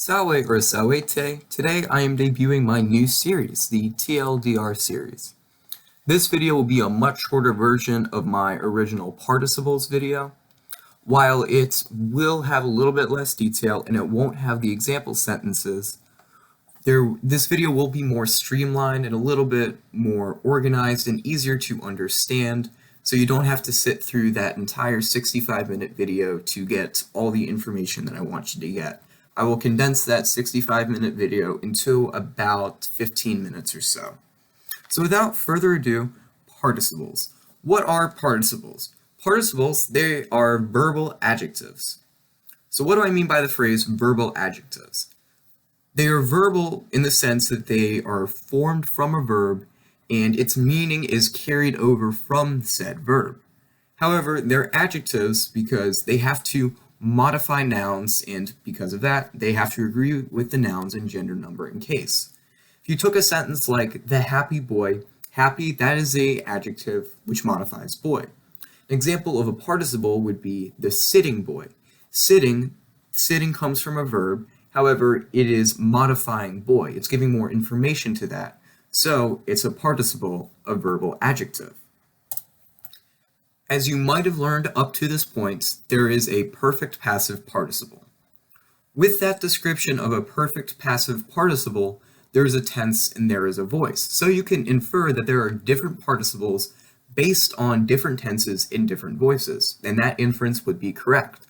Salve or salvete, today I am debuting my new series, the tldr series. This video will be a much shorter version of my original participles video. While it will have a little bit less detail and it won't have the example sentences, this video will be more streamlined and a little bit more organized and easier to understand, so you don't have to sit through that entire 65-minute video to get all the information that I want you to get. I will condense that 65-minute video into about 15 minutes or so. So without further ado, participles. What are participles? Participles, they are verbal adjectives. So what do I mean by the phrase verbal adjectives? They are verbal in the sense that they are formed from a verb and its meaning is carried over from said verb. However, they're adjectives because they have to modify nouns, and because of that, they have to agree with the nouns in gender, number, and case. If you took a sentence like the happy boy, happy, that is an adjective which modifies boy. An example of a participle would be the sitting boy. Sitting comes from a verb, however, it is modifying boy. It's giving more information to that. So it's a participle, a verbal adjective. As you might have learned up to this point, there is a perfect passive participle. With that description of a perfect passive participle, there is a tense and there is a voice. So you can infer that there are different participles based on different tenses in different voices, and that inference would be correct.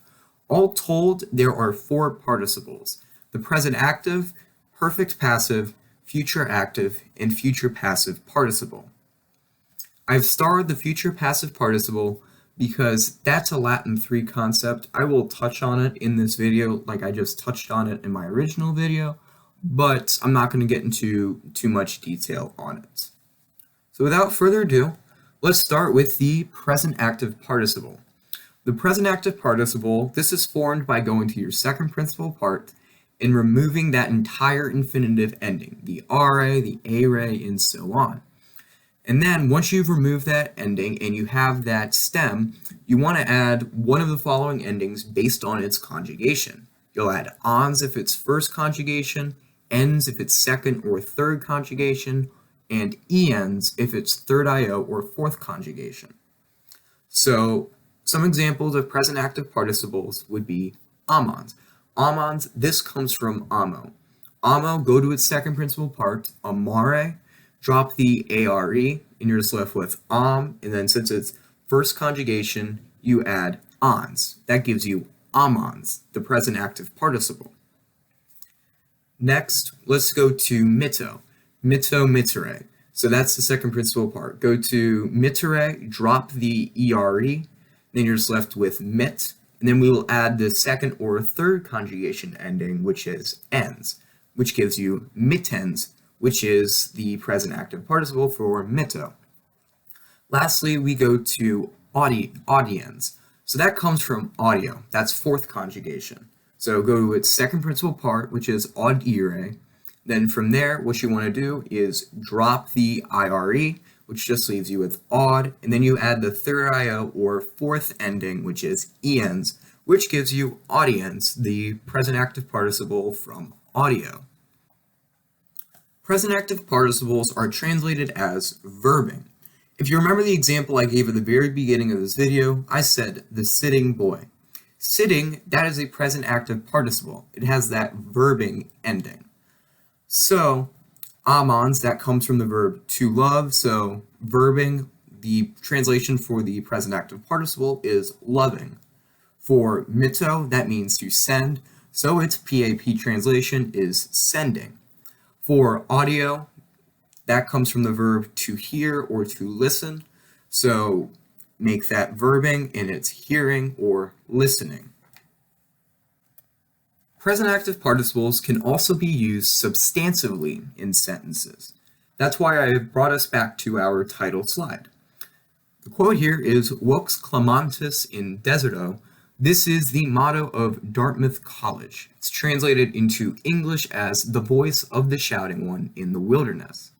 All told, there are 4 participles: the present active, perfect passive, future active, and future passive participle. I've starred the future passive participle because that's a Latin 3 concept. I will touch on it in this video like I just touched on it in my original video, but I'm not going to get into too much detail on it. So without further ado, let's start with the present active participle. The present active participle, this is formed by going to your second principal part and removing that entire infinitive ending, the RA, the ARA, and so on. And then once you've removed that ending and you have that stem, you want to add one of the following endings based on its conjugation. You'll add ons if it's first conjugation, ens if it's second or third conjugation, and ens if it's third IO or fourth conjugation. So some examples of present active participles would be amons. Amons, this comes from amo. Amo, go to its second principal part, amare, drop the ARE, and you're just left with and then since it's first conjugation, you add ons. That gives you amons, the present active participle. Next, let's go to mitto. Mitto, mittere. So that's the second principal part. Go to mittere, drop the ERE, then you're just left with mit, and then we will add the second or third conjugation ending, which is ens, which gives you mittens, which is the present active participle for mitto. Lastly, we go to audiens. So that comes from audio. That's fourth conjugation. So go to its second principal part, which is audire. Then from there, what you want to do is drop the IRE, which just leaves you with aud, and then you add the third IO or fourth ending, which is ens, which gives you audiens, the present active participle from audio. Present active participles are translated as verbing. If you remember the example I gave at the very beginning of this video, I said the sitting boy. Sitting, that is a present active participle. It has that verbing ending. So, amons, that comes from the verb to love, so verbing, the translation for the present active participle is loving. For mitto, that means to send, so its PAP translation is sending. For audio, that comes from the verb to hear or to listen, so make that verbing and it's hearing or listening. Present active participles can also be used substantively in sentences. That's why I have brought us back to our title slide. The quote here is Vox clamantis in deserto. This is the motto of Dartmouth College. It's translated into English as the voice of the shouting one in the wilderness.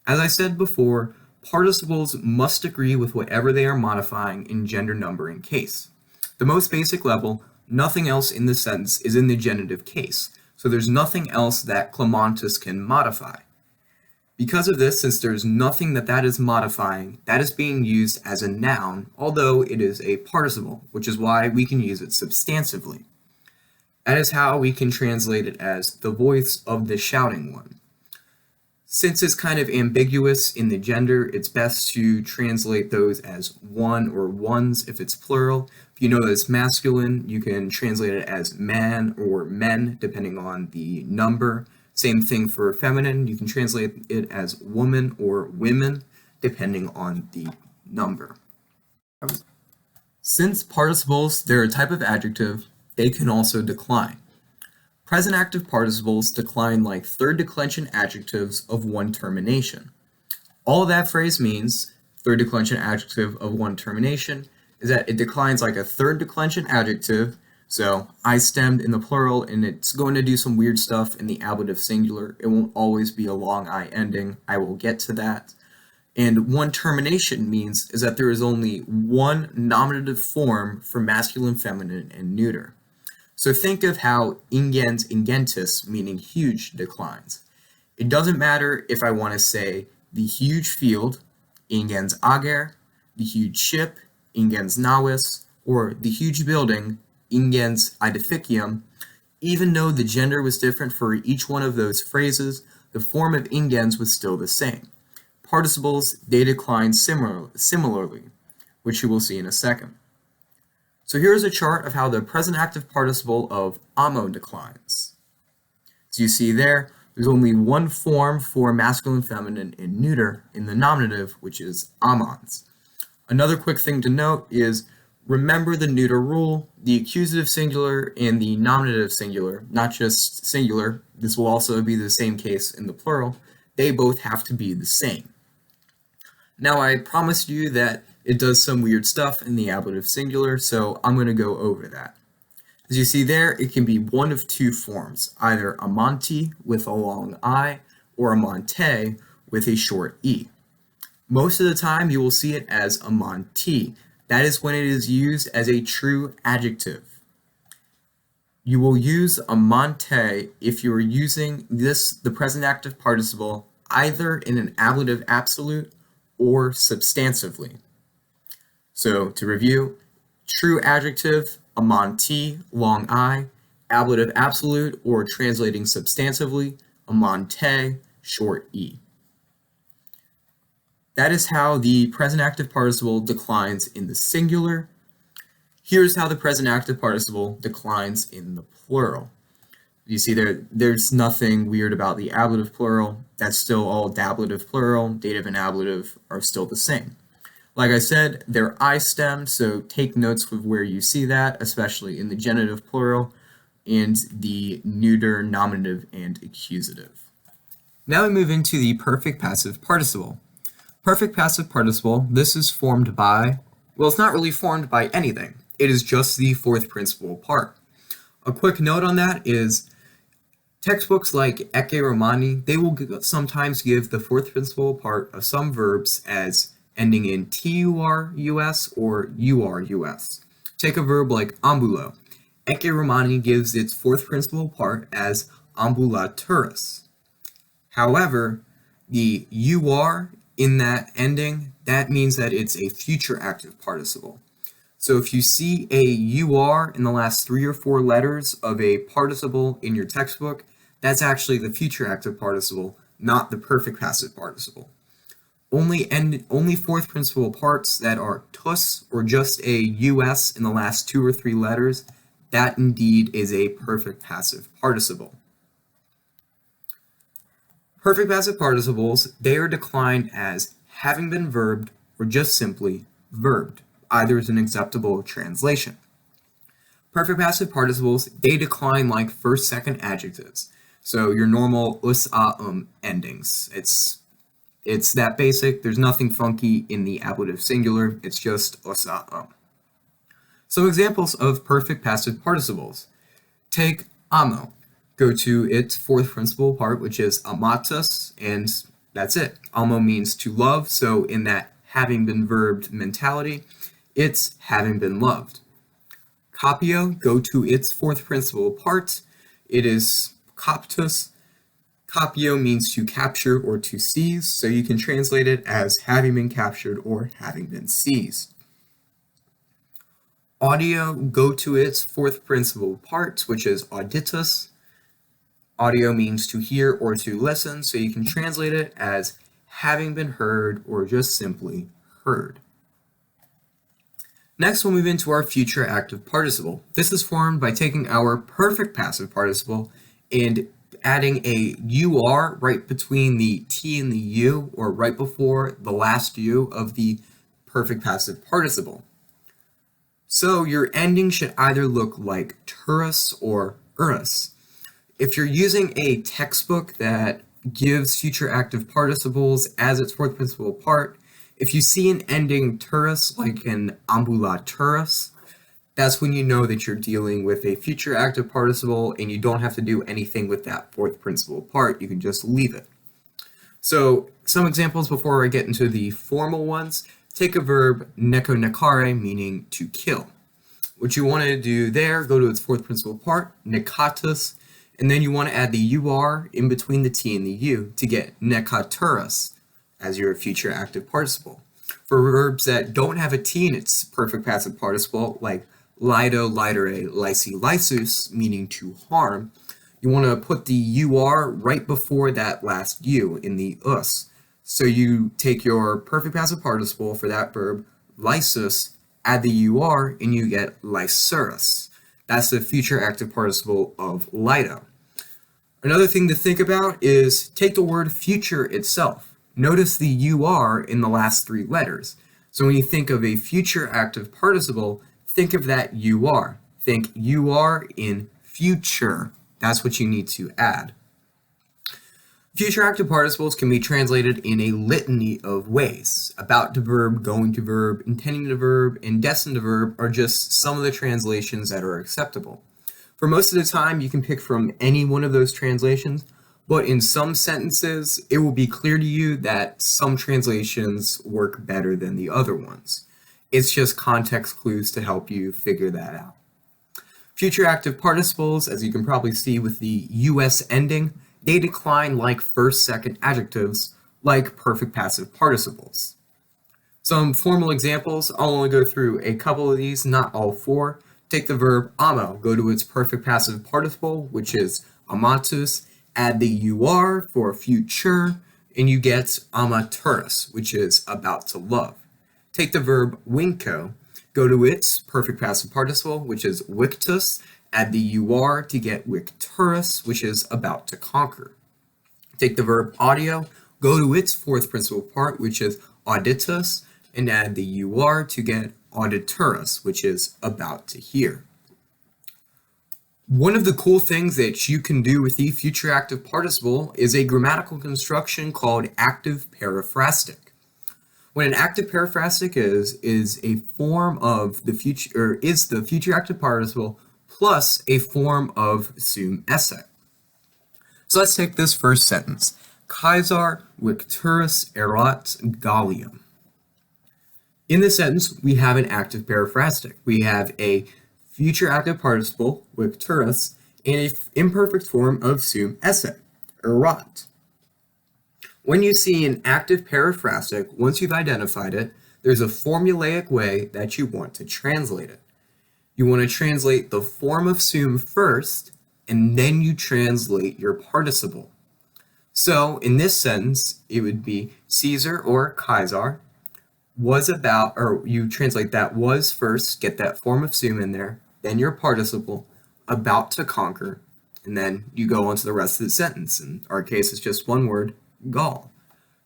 As I said before, participles must agree with whatever they are modifying in gender, number, and case. The most basic level, nothing else in the sentence is in the genitive case. So there's nothing else that Clemontis can modify. Because of this, since there's nothing that is modifying, that is being used as a noun, although it is a participle, which is why we can use it substantively. That is how we can translate it as the voice of the shouting one. Since it's kind of ambiguous in the gender, it's best to translate those as one or ones if it's plural. If you know that it's masculine, you can translate it as man or men, depending on the number. Same thing for feminine, you can translate it as woman or women, depending on the number. Since participles, they're a type of adjective, they can also decline. Present active participles decline like third declension adjectives of one termination. All that phrase means, third declension adjective of one termination, is that it declines like a third declension adjective. So I stemmed in the plural, and it's going to do some weird stuff in the ablative singular. It won't always be a long I ending. I will get to that. And one termination means is that there is only one nominative form for masculine, feminine, and neuter. So think of how ingens ingentis, meaning huge, declines. It doesn't matter if I want to say the huge field, ingens ager, the huge ship, ingens navis, or the huge building, ingens edificium. Even though the gender was different for each one of those phrases, the form of ingens was still the same. Participles, they decline similarly, which you will see in a second. So here's a chart of how the present active participle of amo declines. As you see there, there's only one form for masculine, feminine, and neuter in the nominative, which is amons. Another quick thing to note is remember the neuter rule, the accusative singular and the nominative singular, not just singular, this will also be the same case in the plural, they both have to be the same. Now I promised you that it does some weird stuff in the ablative singular, so I'm going to go over that. As you see there, it can be one of two forms, either amanti with a long I or amante with a short E. Most of the time you will see it as amanti. That is when it is used as a true adjective. You will use amante if you are using the present active participle either in an ablative absolute or substantively. So to review, true adjective, amanti, long I, ablative absolute, or translating substantively, amante, short E. That is how the present active participle declines in the singular. Here's how the present active participle declines in the plural. You see there's nothing weird about the ablative plural. That's still all dablative plural. Dative and ablative are still the same. Like I said, they're I stemmed, so take notes of where you see that, especially in the genitive plural and the neuter, nominative, and accusative. Now we move into the perfect passive participle. Perfect passive participle, this is formed by, well, it's not really formed by anything. It is just the fourth principal part. A quick note on that is textbooks like Ecce Romani, they will sometimes give the fourth principal part of some verbs as ending in TUR-US or UR-US. Take a verb like ambulo. Ecce Romani gives its fourth principal part as ambulaturis. However, the UR in that ending, that means that it's a future active participle. So if you see a UR in the last 3 or 4 letters of a participle in your textbook, that's actually the future active participle, not the perfect passive participle. Only fourth principal parts that are tus or just a US in the last 2 or 3 letters, that indeed is a perfect passive participle. Perfect passive participles, they are declined as having been verbed or just simply verbed. Either is an acceptable translation. Perfect passive participles, they decline like first, second adjectives. So your normal us, endings. It's that basic. There's nothing funky in the ablative singular. It's just us, Some examples of perfect passive participles. Take amo. Go to its fourth principal part, which is amatus, and that's it. Amo means to love, so in that having been verbed mentality, it's having been loved. Capio, go to its fourth principal part. It is coptus. Capio means to capture or to seize, so you can translate it as having been captured or having been seized. Audio, go to its fourth principal part, which is auditus. Audio means to hear or to listen, so you can translate it as having been heard or just simply heard. Next, we'll move into our future active participle. This is formed by taking our perfect passive participle and adding a UR right between the T and the U, or right before the last U of the perfect passive participle. So your ending should either look like turus or urus. If you're using a textbook that gives future active participles as its fourth principal part, if you see an ending turus, like an ambulaturus, that's when you know that you're dealing with a future active participle and you don't have to do anything with that fourth principal part. You can just leave it. So some examples before I get into the formal ones. Take a verb nekonekare, meaning to kill. What you want to do there, go to its fourth principal part, nekatus, and then you want to add the UR in between the T and the U to get nekaturas as your future active participle. For verbs that don't have a T in its perfect passive participle, like lido, lidere, lysi, lysus, meaning to harm, you want to put the UR right before that last U in the us. So you take your perfect passive participle for that verb, lysus, add the UR, and you get lysurus. That's the future active participle of lido. Another thing to think about is take the word future itself. Notice the UR in the last three letters. So when you think of a future active participle, think of that UR. Think UR in future. That's what you need to add. Future active participles can be translated in a litany of ways. About to verb, going to verb, intending to verb, and destined to verb are just some of the translations that are acceptable. For most of the time, you can pick from any one of those translations, but in some sentences, it will be clear to you that some translations work better than the other ones. It's just context clues to help you figure that out. Future active participles, as you can probably see with the US ending, they decline like first, second adjectives, like perfect passive participles. Some formal examples, I'll only go through a couple of these, not all four. Take the verb amo, go to its perfect passive participle, which is amatus, add the UR for future, and you get amaturas, which is about to love. Take the verb winko, go to its perfect passive participle, which is victus, add the UR to get victurus, which is about to conquer. Take the verb audio, go to its fourth principal part, which is auditus, and add the UR to get auditurus, which is about to hear. One of the cool things that you can do with the future active participle is a grammatical construction called active periphrastic. What an active periphrastic is a form of the future, or is the future active participle plus a form of sum esse. So let's take this first sentence. Caesar victurus erat Gallium. In this sentence, we have an active periphrastic. We have a future active participle, victurus, and an imperfect form of sum esse, erat. When you see an active periphrastic, once you've identified it, there's a formulaic way that you want to translate it. You want to translate the form of sum first, and then you translate your participle. So in this sentence, it would be Caesar or Kaiser was about, or you translate that was first, get that form of sum in there, then your participle, about to conquer, and then you go on to the rest of the sentence. In our case, it's just one word, Gaul.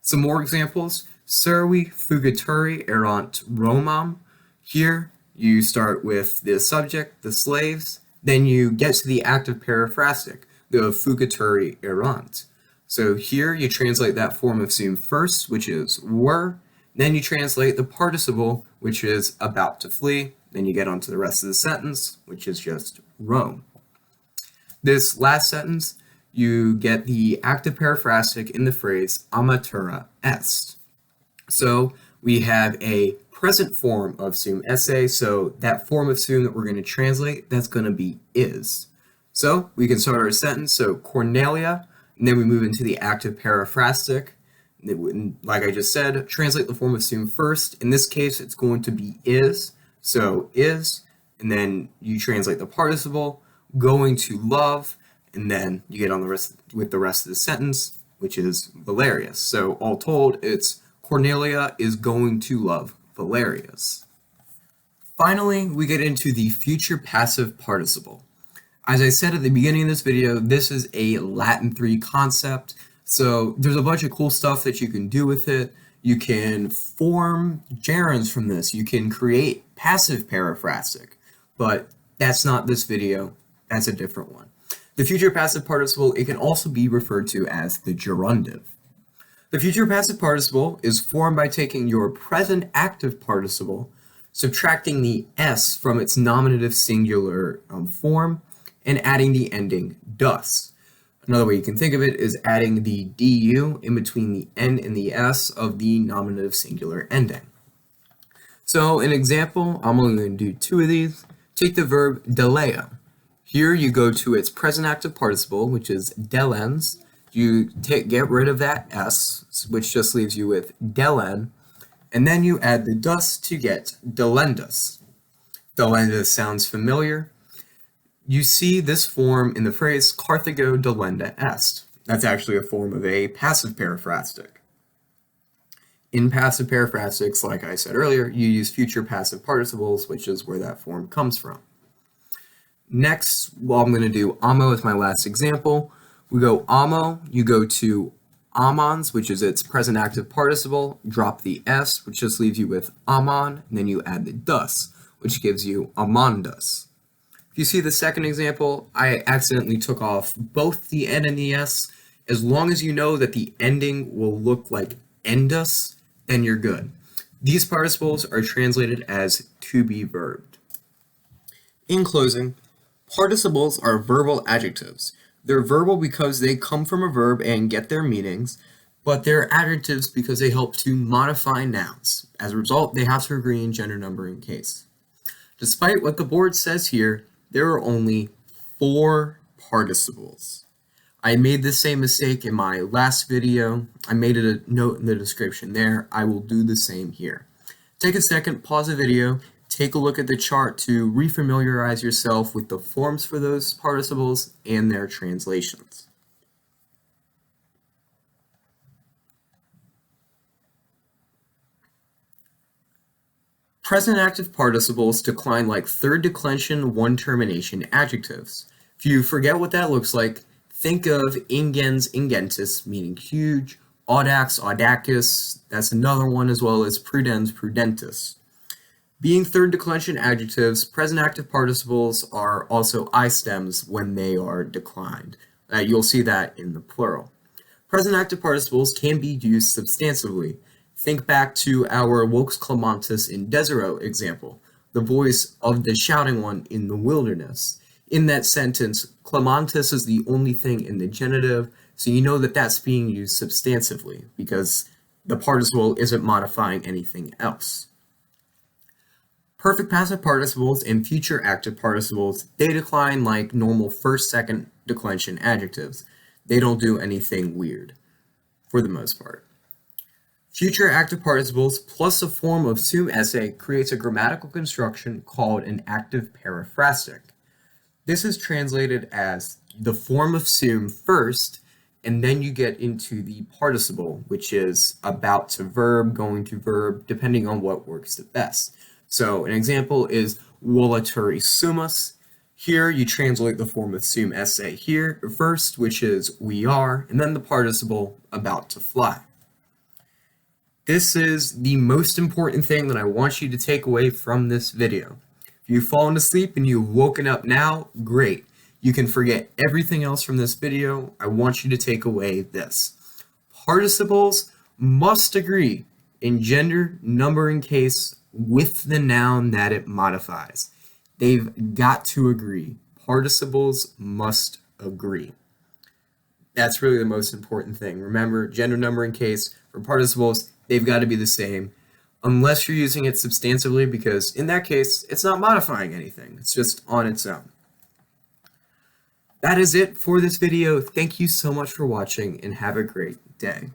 Some more examples. Servi fugitori erant Romam. Here, you start with the subject, the slaves, then you get to the active periphrastic, the fugitori erant. So here, you translate that form of sum first, which is were, then you translate the participle, which is about to flee, then you get onto the rest of the sentence, which is just Rome. This last sentence, you get the active periphrastic in the phrase amatura est. So we have a present form of sum esse, so that form of sum that we're going to translate, that's going to be is. So we can start our sentence. So Cornelia, and then we move into the active periphrastic. Like I just said, translate the form of assume first. In this case, it's going to be is. So is, and then you translate the participle, going to love, and then you get on the rest with the rest of the sentence, which is Valerius. So all told, it's Cornelia is going to love Valerius. Finally, we get into the future passive participle. As I said at the beginning of this video, this is a Latin 3 concept, so there's a bunch of cool stuff that you can do with it. You can form gerunds from this. You can create passive periphrastic, but that's not this video. That's a different one. The future passive participle, it can also be referred to as the gerundive. The future passive participle is formed by taking your present active participle, subtracting the s from its nominative singular form, and adding the ending dus. Another way you can think of it is adding the du in between the n and the s of the nominative singular ending. So an example, I'm only going to do 2 of these. Take the verb deleo. Here you go to its present active participle, which is delens. You get rid of that s, which just leaves you with delen, and then you add the dus to get delendus. Delendus sounds familiar. You see this form in the phrase Carthago delenda est. That's actually a form of a passive periphrastic. In passive periphrastics, like I said earlier, you use future passive participles, which is where that form comes from. Next, well, I'm going to do amo as my last example. We go amo, you go to amons, which is its present active participle, drop the s, which just leaves you with amon, and then you add the dus, which gives you amandus. If you see the second example, I accidentally took off both the n and the s. As long as you know that the ending will look like endus, then you're good. These participles are translated as to be verbed. In closing, participles are verbal adjectives. They're verbal because they come from a verb and get their meanings, but they're adjectives because they help to modify nouns. As a result, they have to agree in gender, number, and case. Despite what the board says here, there are only 4 participles. I made the same mistake in my last video. I made it a note in the description there. I will do the same here. Take a second, pause the video, take a look at the chart to refamiliarize yourself with the forms for those participles and their translations. Present active participles decline like third declension, one termination adjectives. If you forget what that looks like, think of ingens, ingentis, meaning huge, audax, audacus, that's another one, as well as prudens, prudentus. Being third declension adjectives, present active participles are also I stems when they are declined. You'll see that in the plural. Present active participles can be used substantively. Think back to our vox clamantis in Desero example, the voice of the shouting one in the wilderness. In that sentence, clamantis is the only thing in the genitive, so you know that that's being used substantively because the participle isn't modifying anything else. Perfect passive participles and future active participles, they decline like normal first, second declension adjectives. They don't do anything weird, for the most part. Future active participles plus a form of sum esse creates a grammatical construction called an active periphrastic. This is translated as the form of sum first, and then you get into the participle, which is about to verb, going to verb, depending on what works the best. So an example is volaturi sumus. Here you translate the form of sum esse here first, which is we are, and then the participle about to fly. This is the most important thing that I want you to take away from this video. If you've fallen asleep and you've woken up now, great. You can forget everything else from this video. I want you to take away this. Participles must agree in gender, number, and case with the noun that it modifies. They've got to agree. Participles must agree. That's really the most important thing. Remember, gender, number, and case for participles, they've got to be the same, unless you're using it substantively, because in that case, it's not modifying anything. It's just on its own. That is it for this video. Thank you so much for watching and have a great day.